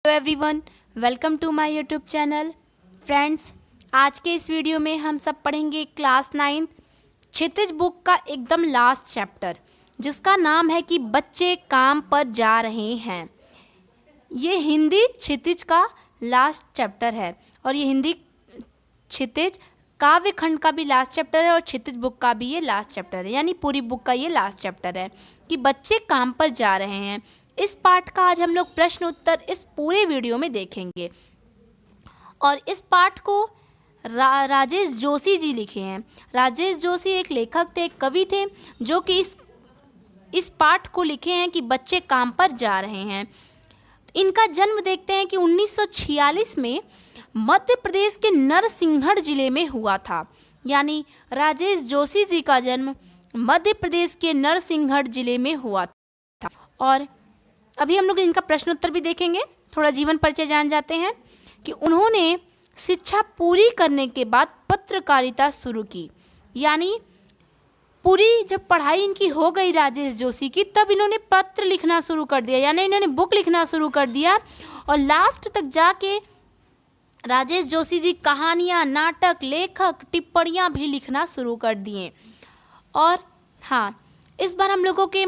Hello everyone, welcome to my YouTube channel. Friends, आज के इस वीडियो में हम सब पढ़ेंगे क्लास 9 क्षितिज बुक का एकदम लास्ट चैप्टर, जिसका नाम है कि बच्चे काम पर जा रहे हैं। ये हिंदी क्षितिज का लास्ट चैप्टर है और ये हिंदी क्षितिज काव्य खंड का भी लास्ट चैप्टर है और क्षितिज बुक का भी ये लास्ट चैप्टर है, यानी पूरी बुक का ये लास्ट चैप्टर है कि बच्चे काम पर जा रहे हैं। इस पाठ का आज हम लोग प्रश्न उत्तर इस पूरे वीडियो में देखेंगे और इस पाठ को राजेश जोशी जी लिखे हैं। राजेश जोशी एक लेखक थे, एक कवि थे, जो कि इस पाठ को लिखे हैं कि बच्चे काम पर जा रहे हैं। इनका जन्म देखते हैं कि 1946 में मध्य प्रदेश के नरसिंहगढ़ जिले में हुआ था। यानी राजेश जोशी जी का जन्म मध्य प्रदेश के नरसिंहगढ़ जिले में हुआ था। और अभी हम लोग इनका प्रश्न उत्तर भी देखेंगे। थोड़ा जीवन परिचय जान जाते हैं कि उन्होंने शिक्षा पूरी करने के बाद पत्रकारिता शुरू की। यानी पूरी जब पढ़ाई इनकी हो गई राजेश जोशी की, तब इन्होंने पत्र लिखना शुरू कर दिया, यानी इन्होंने बुक लिखना शुरू कर दिया। और लास्ट तक जाके राजेश जोशी जी कहानियाँ, नाटक, लेखक, टिप्पणियाँ भी लिखना शुरू कर दिए। और हाँ, इस बार हम लोगों के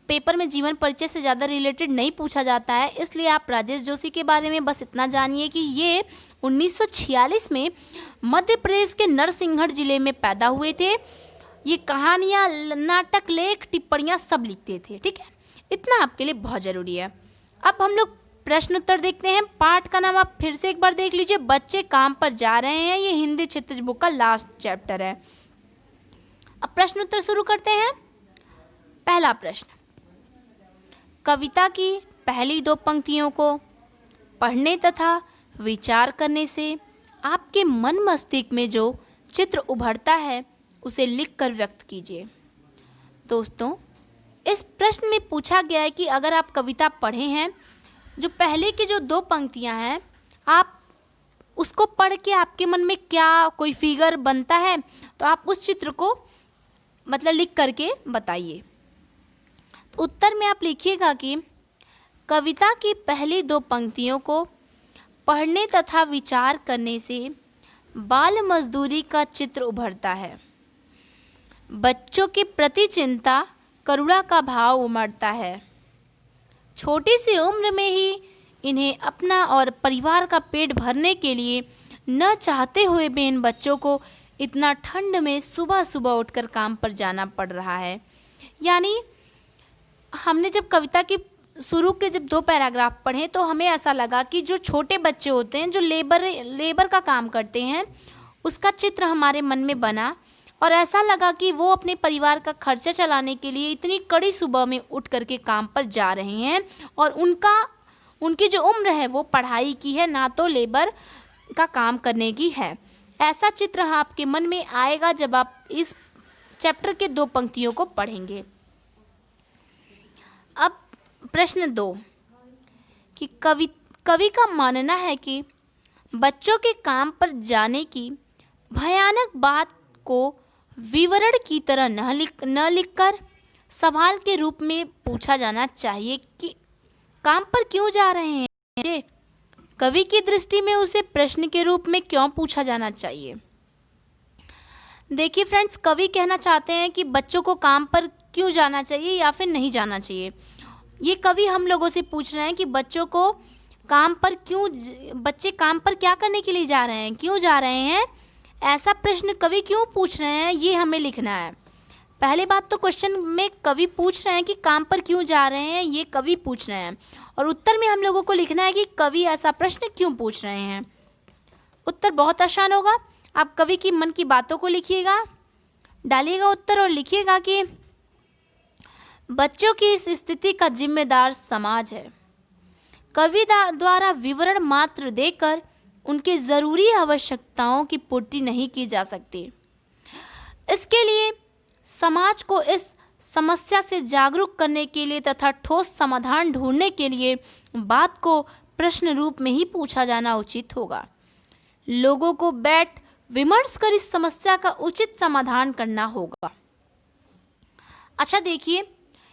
पेपर में जीवन परिचय से ज़्यादा रिलेटेड नहीं पूछा जाता है, इसलिए आप राजेश जोशी के बारे में बस इतना जानिए कि ये 1946 में मध्य प्रदेश के नरसिंहगढ़ जिले में पैदा हुए थे। ये कहानियाँ, नाटक, लेख, टिप्पणियाँ सब लिखते थे। ठीक है, इतना आपके लिए बहुत ज़रूरी है। अब हम लोग प्रश्न उत्तर देखते हैं। पाठ का नाम आप फिर से एक बार देख लीजिए, बच्चे काम पर जा रहे हैं। ये हिंदी क्षितिज बुक का लास्ट चैप्टर है। अब प्रश्न उत्तर शुरू करते हैं। पहला प्रश्न, कविता की पहली दो पंक्तियों को पढ़ने तथा विचार करने से आपके मन मस्तिष्क में जो चित्र उभरता है उसे लिखकर व्यक्त कीजिए। दोस्तों, इस प्रश्न में पूछा गया है कि अगर आप कविता पढ़े हैं, जो पहले की जो दो पंक्तियां हैं, आप उसको पढ़ के आपके मन में क्या कोई फिगर बनता है, तो आप उस चित्र को लिख करके बताइए। तो उत्तर में आप लिखिएगा कि कविता की पहली दो पंक्तियों को पढ़ने तथा विचार करने से बाल मजदूरी का चित्र उभरता है। बच्चों के प्रति चिंता, करुणा का भाव उमड़ता है। छोटी सी उम्र में ही इन्हें अपना और परिवार का पेट भरने के लिए न चाहते हुए भी इन बच्चों को इतना ठंड में सुबह सुबह उठकर काम पर जाना पड़ रहा है। यानी हमने जब कविता की शुरू के जब दो पैराग्राफ पढ़े तो हमें ऐसा लगा कि जो छोटे बच्चे होते हैं, जो लेबर का काम करते हैं, उसका चित्र हमारे मन में बना और ऐसा लगा कि वो अपने परिवार का खर्चा चलाने के लिए इतनी कड़ी सुबह में उठ करके काम पर जा रहे हैं और उनकी जो उम्र है वो पढ़ाई की है, ना तो लेबर का काम करने की है। ऐसा चित्र आपके मन में आएगा जब आप इस चैप्टर के दो पंक्तियों को पढ़ेंगे। अब प्रश्न 2 कि कवि का मानना है कि बच्चों के काम पर जाने की भयानक बात को विवरण की तरह न लिखकर सवाल के रूप में पूछा जाना चाहिए कि काम पर क्यों जा रहे हैं। कवि की दृष्टि में उसे प्रश्न के रूप में क्यों पूछा जाना चाहिए। देखिए फ्रेंड्स, कवि कहना चाहते हैं कि बच्चों को काम पर क्यों जाना चाहिए या फिर नहीं जाना चाहिए। ये कवि हम लोगों से पूछ रहे हैं कि बच्चे काम पर क्या करने के लिए जा रहे हैं, क्यों जा रहे हैं। ऐसा प्रश्न कवि क्यों पूछ रहे हैं, ये हमें लिखना है। पहले बात तो क्वेश्चन में कवि पूछ रहे हैं कि काम पर क्यों जा रहे हैं, ये कवि पूछ रहे हैं, और उत्तर में हम लोगों को लिखना है कि कवि ऐसा प्रश्न क्यों पूछ रहे हैं। उत्तर बहुत आसान होगा। आप कवि की मन की बातों को लिखिएगा, डालिएगा उत्तर और लिखिएगा कि बच्चों की इस स्थिति का जिम्मेदार समाज है। कवि द्वारा विवरण मात्र देकर उनकी ज़रूरी आवश्यकताओं की पूर्ति नहीं की जा सकती। इसके लिए समाज को इस समस्या से जागरूक करने के लिए तथा ठोस समाधान ढूंढने के लिए बात को प्रश्न रूप में ही पूछा जाना उचित होगा। लोगों को बैठ विमर्श कर इस समस्या का उचित समाधान करना होगा। अच्छा देखिए,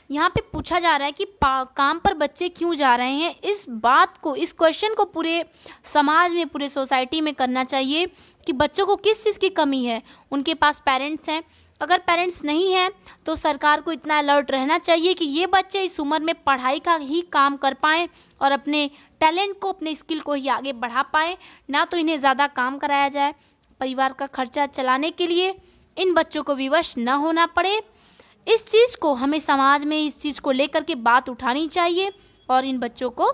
यहाँ पे पूछा जा रहा है कि काम पर बच्चे क्यों जा रहे हैं। इस बात को, इस क्वेश्चन को पूरे समाज में, पूरे सोसाइटी में करना चाहिए कि बच्चों को किस चीज़ की कमी है। उनके पास पेरेंट्स हैं, अगर पेरेंट्स नहीं हैं तो सरकार को इतना अलर्ट रहना चाहिए कि ये बच्चे इस उम्र में पढ़ाई का ही काम कर पाएँ और अपने टैलेंट को, अपने स्किल को ही आगे बढ़ा पाएँ, ना तो इन्हें ज़्यादा काम कराया जाए। परिवार का खर्चा चलाने के लिए इन बच्चों को विवश न होना पड़े। इस चीज़ को हमें समाज में, इस चीज़ को लेकर के बात उठानी चाहिए और इन बच्चों को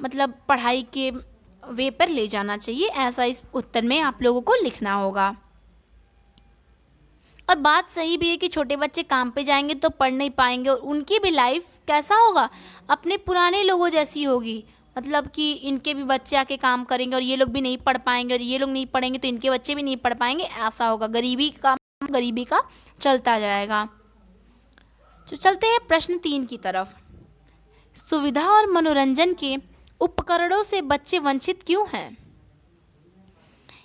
मतलब पढ़ाई के वे पर ले जाना चाहिए। ऐसा इस उत्तर में आप लोगों को लिखना होगा। और बात सही भी है कि छोटे बच्चे काम पे जाएंगे तो पढ़ नहीं पाएंगे और उनकी भी लाइफ कैसा होगा, अपने पुराने लोगों जैसी होगी। मतलब कि इनके भी बच्चे आके काम करेंगे और ये लोग भी नहीं पढ़ पाएंगे और ये लोग नहीं पढ़ेंगे तो इनके बच्चे भी नहीं पढ़ पाएंगे, ऐसा होगा। गरीबी का चलता जाएगा। तो चलते हैं प्रश्न 3 की तरफ। सुविधा और मनोरंजन के उपकरणों से बच्चे वंचित क्यों हैं?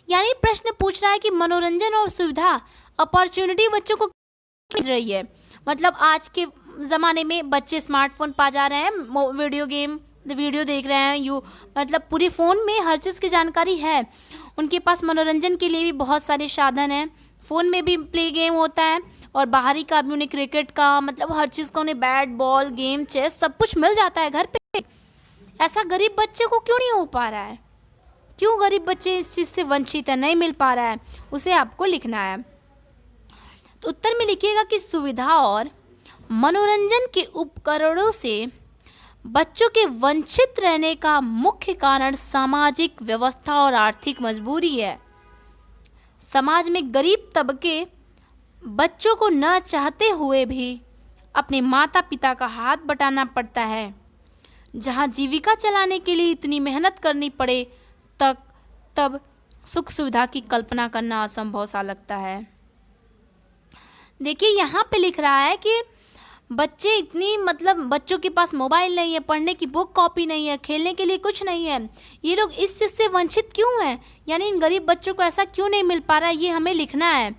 यानी प्रश्न पूछ रहा है कि मनोरंजन और सुविधा, अपॉर्चुनिटी बच्चों को मिल रही है। मतलब आज के ज़माने में बच्चे स्मार्टफोन पा जा रहे हैं, वीडियो देख रहे हैं, मतलब पूरे फ़ोन में हर चीज़ की जानकारी है। उनके पास मनोरंजन के लिए भी बहुत सारे साधन हैं। फ़ोन में भी प्ले गेम होता है और बाहरी का भी, उन्हें क्रिकेट का, मतलब हर चीज़ का, उन्हें बैट बॉल गेम चेस सब कुछ मिल जाता है घर पे। ऐसा गरीब बच्चे को क्यों नहीं हो पा रहा है? क्यों गरीब बच्चे इस चीज़ से वंचित है, नहीं मिल पा रहा है, उसे आपको लिखना है। तो उत्तर में लिखिएगा कि सुविधा और मनोरंजन के उपकरणों से बच्चों के वंचित रहने का मुख्य कारण सामाजिक व्यवस्था और आर्थिक मजबूरी है। समाज में गरीब तबके बच्चों को न चाहते हुए भी अपने माता पिता का हाथ बटाना पड़ता है। जहां जीविका चलाने के लिए इतनी मेहनत करनी पड़े तब सुख सुविधा की कल्पना करना असंभव सा लगता है। देखिए यहाँ पे लिख रहा है कि बच्चे इतनी, मतलब बच्चों के पास मोबाइल नहीं है, पढ़ने की बुक कॉपी नहीं है, खेलने के लिए कुछ नहीं है, ये लोग इस चीज़ से वंचित क्यों हैं? यानी इन गरीब बच्चों को ऐसा क्यों नहीं मिल पा रहा है, ये हमें लिखना है।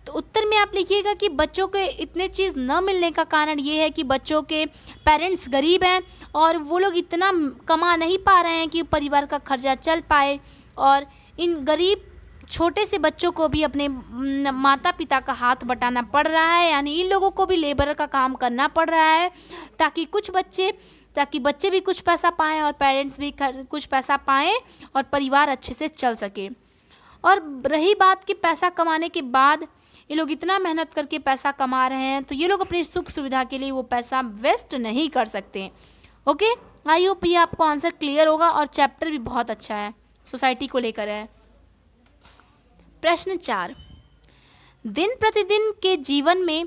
तो उत्तर में आप लिखिएगा कि बच्चों के इतने चीज़ न मिलने का कारण ये है कि बच्चों के पेरेंट्स गरीब हैं और वो लोग इतना कमा नहीं पा रहे हैं कि परिवार का खर्चा चल पाए, और इन गरीब छोटे से बच्चों को भी अपने माता पिता का हाथ बटाना पड़ रहा है। यानी इन लोगों को भी लेबर का काम करना पड़ रहा है ताकि बच्चे भी कुछ पैसा पाएँ और पेरेंट्स भी कुछ पैसा पाएँ और परिवार अच्छे से चल सके। और रही बात कि पैसा कमाने के बाद ये लोग इतना मेहनत करके पैसा कमा रहे हैं तो ये लोग अपनी सुख सुविधा के लिए वो पैसा वेस्ट नहीं कर सकते। ओके, आई होप ये आपको आंसर क्लियर होगा और चैप्टर भी बहुत अच्छा है, सोसाइटी को लेकर है। प्रश्न 4, दिन प्रतिदिन के जीवन में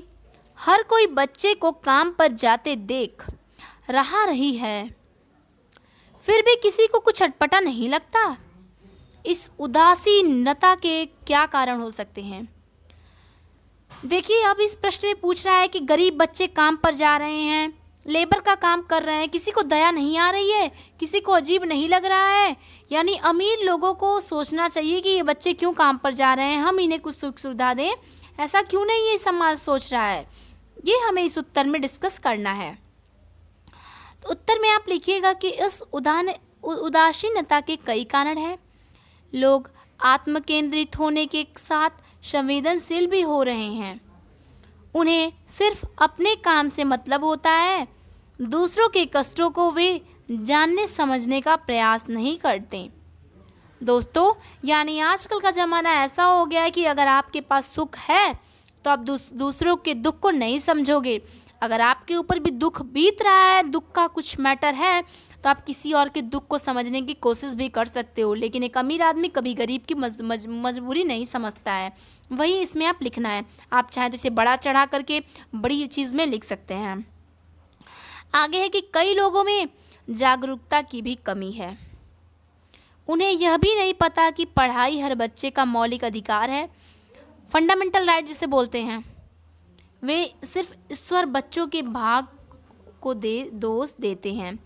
हर कोई बच्चे को काम पर जाते देख रही है, फिर भी किसी को कुछ अटपटा नहीं लगता। इस उदासीनता के क्या कारण हो सकते हैं? देखिए, अब इस प्रश्न में पूछ रहा है कि गरीब बच्चे काम पर जा रहे हैं, लेबर का काम कर रहे हैं, किसी को दया नहीं आ रही है, किसी को अजीब नहीं लग रहा है। यानी अमीर लोगों को सोचना चाहिए कि ये बच्चे क्यों काम पर जा रहे हैं, हम इन्हें कुछ सुख सुविधा दें, ऐसा क्यों नहीं ये समाज सोच रहा है। ये हमें इस उत्तर में डिस्कस करना है। तो उत्तर में आप लिखिएगा कि इस उदासीनता के कई कारण हैं। लोग आत्मकेंद्रित होने के साथ संवेदनशील भी हो रहे हैं। उन्हें सिर्फ अपने काम से मतलब होता है, दूसरों के कष्टों को वे जानने समझने का प्रयास नहीं करते। दोस्तों, यानी आजकल का ज़माना ऐसा हो गया है कि अगर आपके पास सुख है तो आप दूसरों के दुख को नहीं समझोगे। अगर आपके ऊपर भी दुख बीत रहा है, दुख का कुछ मैटर है, तो आप किसी और के दुख को समझने की कोशिश भी कर सकते हो। लेकिन एक अमीर आदमी कभी गरीब की मजबूरी नहीं समझता है। वही इसमें आप लिखना है। आप चाहें तो इसे बड़ा चढ़ा करके बड़ी चीज़ में लिख सकते हैं। आगे है कि कई लोगों में जागरूकता की भी कमी है। उन्हें यह भी नहीं पता कि पढ़ाई हर बच्चे का मौलिक अधिकार है, फंडामेंटल राइट जिसे बोलते हैं। वे सिर्फ ईश्वर बच्चों के भाग को दोष देते हैं।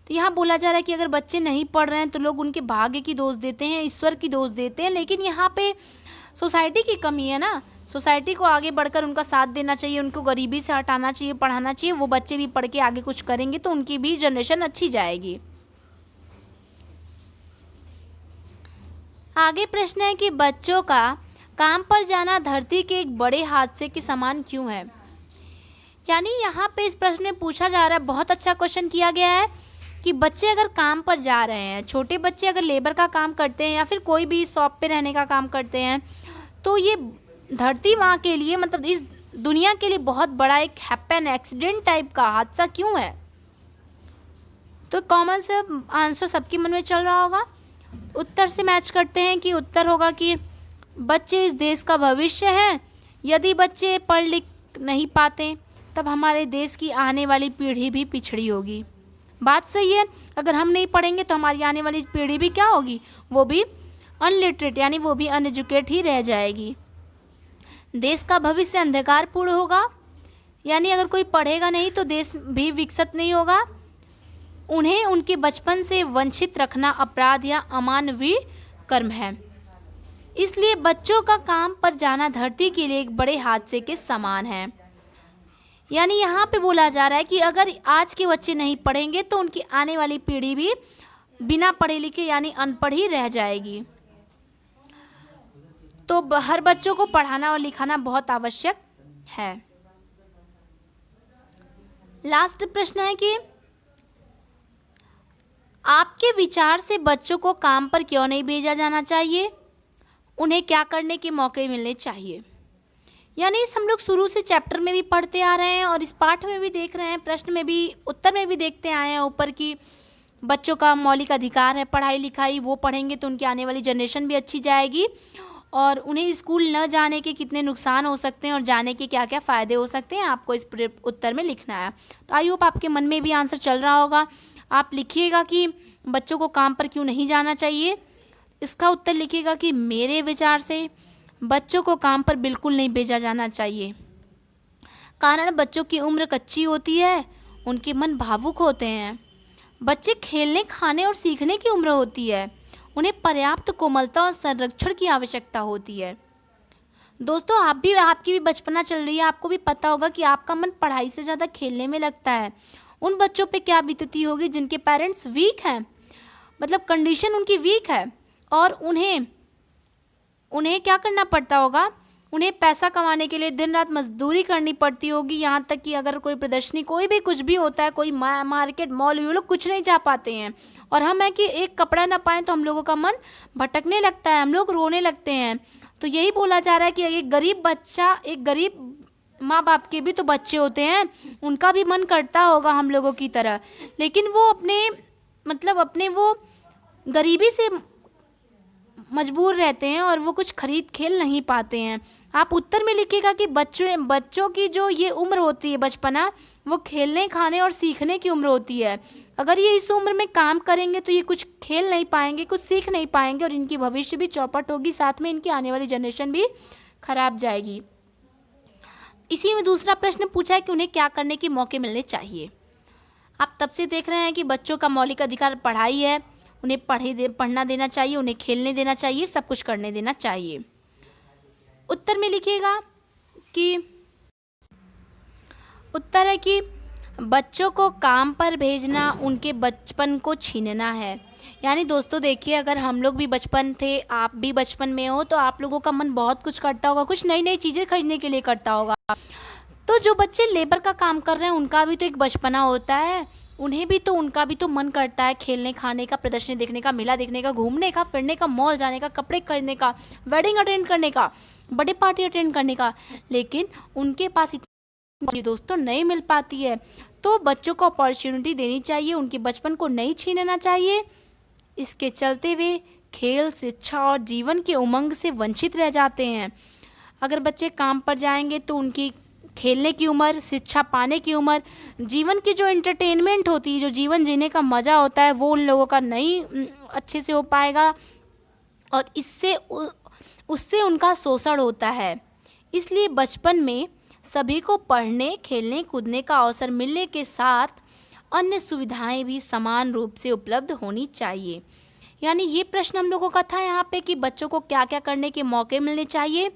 तो यहाँ बोला जा रहा है कि अगर बच्चे नहीं पढ़ रहे हैं तो लोग उनके भाग्य की दोष देते हैं, ईश्वर की दोष देते हैं। लेकिन यहाँ पे सोसाइटी की कमी है ना। सोसाइटी को आगे बढ़कर उनका साथ देना चाहिए, उनको गरीबी से हटाना चाहिए, पढ़ाना चाहिए। वो बच्चे भी पढ़ के आगे कुछ करेंगे तो उनकी भी जनरेशन अच्छी जाएगी। आगे प्रश्न है कि बच्चों का काम पर जाना धरती के एक बड़े हादसे के समान क्यों है। यानी यहाँ पे इस प्रश्न में पूछा जा रहा है, बहुत अच्छा क्वेश्चन किया गया है कि बच्चे अगर काम पर जा रहे हैं, छोटे बच्चे अगर लेबर का काम करते हैं या फिर कोई भी शॉप पे रहने का काम करते हैं, तो ये धरती माँ के लिए, मतलब इस दुनिया के लिए बहुत बड़ा एक हैपन एक्सीडेंट टाइप का हादसा क्यों है। तो कॉमन से आंसर सबके मन में चल रहा होगा। उत्तर से मैच करते हैं कि उत्तर होगा कि बच्चे इस देश का भविष्य हैं। यदि बच्चे पढ़ लिख नहीं पाते तब हमारे देश की आने वाली पीढ़ी भी पिछड़ी होगी। बात सही है, अगर हम नहीं पढ़ेंगे तो हमारी आने वाली पीढ़ी भी क्या होगी, वो भी अनलिटरेट यानी वो भी अनएजुकेट ही रह जाएगी। देश का भविष्य अंधकारपूर्ण होगा, यानी अगर कोई पढ़ेगा नहीं तो देश भी विकसित नहीं होगा। उन्हें उनके बचपन से वंचित रखना अपराध या अमानवीय कर्म है। इसलिए बच्चों का काम पर जाना धरती के लिए एक बड़े हादसे के समान है। यानी यहाँ पे बोला जा रहा है कि अगर आज के बच्चे नहीं पढ़ेंगे तो उनकी आने वाली पीढ़ी भी बिना पढ़े लिखे यानी अनपढ़ ही रह जाएगी। तो हर बच्चों को पढ़ाना और लिखाना बहुत आवश्यक है। लास्ट प्रश्न है कि आपके विचार से बच्चों को काम पर क्यों नहीं भेजा जाना चाहिए, उन्हें क्या करने के मौके मिलने चाहिए। यानी इस हम लोग शुरू से चैप्टर में भी पढ़ते आ रहे हैं और इस पाठ में भी देख रहे हैं, प्रश्न में भी, उत्तर में भी देखते आए हैं ऊपर की बच्चों का मौलिक अधिकार है पढ़ाई लिखाई। वो पढ़ेंगे तो उनकी आने वाली जनरेशन भी अच्छी जाएगी और उन्हें स्कूल न जाने के कितने नुकसान हो सकते हैं और जाने के क्या क्या फ़ायदे हो सकते हैं, आपको इस उत्तर में लिखना है। तो आई होप आपके मन में भी आंसर चल रहा होगा। आप लिखिएगा कि बच्चों को काम पर क्यों नहीं जाना चाहिए। इसका उत्तर लिखिएगा कि मेरे विचार से बच्चों को काम पर बिल्कुल नहीं भेजा जाना चाहिए। कारण बच्चों की उम्र कच्ची होती है, उनके मन भावुक होते हैं। बच्चे खेलने खाने और सीखने की उम्र होती है, उन्हें पर्याप्त कोमलता और संरक्षण की आवश्यकता होती है। दोस्तों आपकी भी बचपना चल रही है, आपको भी पता होगा कि आपका मन पढ़ाई से ज़्यादा खेलने में लगता है। उन बच्चों पे क्या बीतती होगी जिनके पेरेंट्स वीक हैं, मतलब कंडीशन उनकी वीक है और उन्हें क्या करना पड़ता होगा, उन्हें पैसा कमाने के लिए दिन रात मजदूरी करनी पड़ती होगी। यहाँ तक कि अगर कोई प्रदर्शनी कोई भी कुछ भी होता है, कोई मार्केट मॉल, ये लोग कुछ नहीं जा पाते हैं। और हम है कि एक कपड़ा ना पाएँ तो हम लोगों का मन भटकने लगता है, हम लोग रोने लगते हैं। तो यही बोला जा रहा है कि एक गरीब बच्चा, एक गरीब माँ बाप के भी तो बच्चे होते हैं, उनका भी मन करता होगा हम लोगों की तरह, लेकिन वो अपने वो गरीबी से मजबूर रहते हैं और वो कुछ खरीद खेल नहीं पाते हैं। आप उत्तर में लिखिएगा कि बच्चों की जो ये उम्र होती है बचपना, वो खेलने खाने और सीखने की उम्र होती है। अगर ये इस उम्र में काम करेंगे तो ये कुछ खेल नहीं पाएंगे, कुछ सीख नहीं पाएंगे और इनकी भविष्य भी चौपट होगी, साथ में इनकी आने वाली जनरेशन भी खराब जाएगी। इसी में दूसरा प्रश्न पूछा है कि उन्हें क्या करने के मौके मिलने चाहिए। आप तब से देख रहे हैं कि बच्चों का मौलिक अधिकार पढ़ाई है, उन्हें पढ़ना देना चाहिए, उन्हें खेलने देना चाहिए, सब कुछ करने देना चाहिए। उत्तर में लिखिएगा कि उत्तर है कि बच्चों को काम पर भेजना उनके बचपन को छीनना है। यानी दोस्तों देखिए, अगर हम लोग भी बचपन थे, आप भी बचपन में हो, तो आप लोगों का मन बहुत कुछ करता होगा, कुछ नई नई चीज़ें खरीदने के लिए करता होगा। तो जो बच्चे लेबर का काम कर रहे हैं उनका भी तो एक बचपना होता है, उनका भी तो मन करता है खेलने खाने का, प्रदर्शनी देखने का, मेला देखने का, घूमने का, फिरने का, मॉल जाने का, कपड़े खरीदने का, वेडिंग अटेंड करने का, बर्थडे पार्टी अटेंड करने का, लेकिन उनके पास इतनी दोस्तों नहीं मिल पाती है। तो बच्चों को अपॉर्चुनिटी देनी चाहिए, उनके बचपन को नहीं छीनना चाहिए। इसके चलते वे खेल, शिक्षा और जीवन के उमंग से वंचित रह जाते हैं। अगर बच्चे काम पर जाएंगे तो उनकी खेलने की उम्र, शिक्षा पाने की उम्र, जीवन की जो एंटरटेनमेंट होती है, जो जीवन जीने का मज़ा होता है, वो उन लोगों का नहीं अच्छे से हो पाएगा और उससे उनका शोषण होता है। इसलिए बचपन में सभी को पढ़ने, खेलने, कूदने का अवसर मिलने के साथ अन्य सुविधाएं भी समान रूप से उपलब्ध होनी चाहिए। यानी ये प्रश्न हम लोगों का था यहाँ पे कि बच्चों को क्या क्या करने के मौके मिलने चाहिए।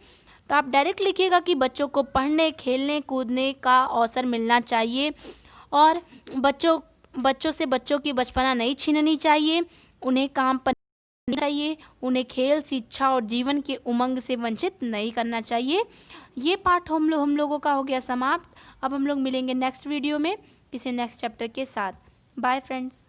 तो आप डायरेक्ट लिखिएगा कि बच्चों को पढ़ने, खेलने, कूदने का अवसर मिलना चाहिए और बच्चों से बच्चों की बचपना नहीं छीननी चाहिए, उन्हें काम पर चाहिए, उन्हें खेल, शिक्षा और जीवन के उमंग से वंचित नहीं करना चाहिए। ये पाठ हम लोगों का हो गया समाप्त। अब हम लोग मिलेंगे नेक्स्ट वीडियो में किसी नेक्स्ट चैप्टर के साथ। Bye friends.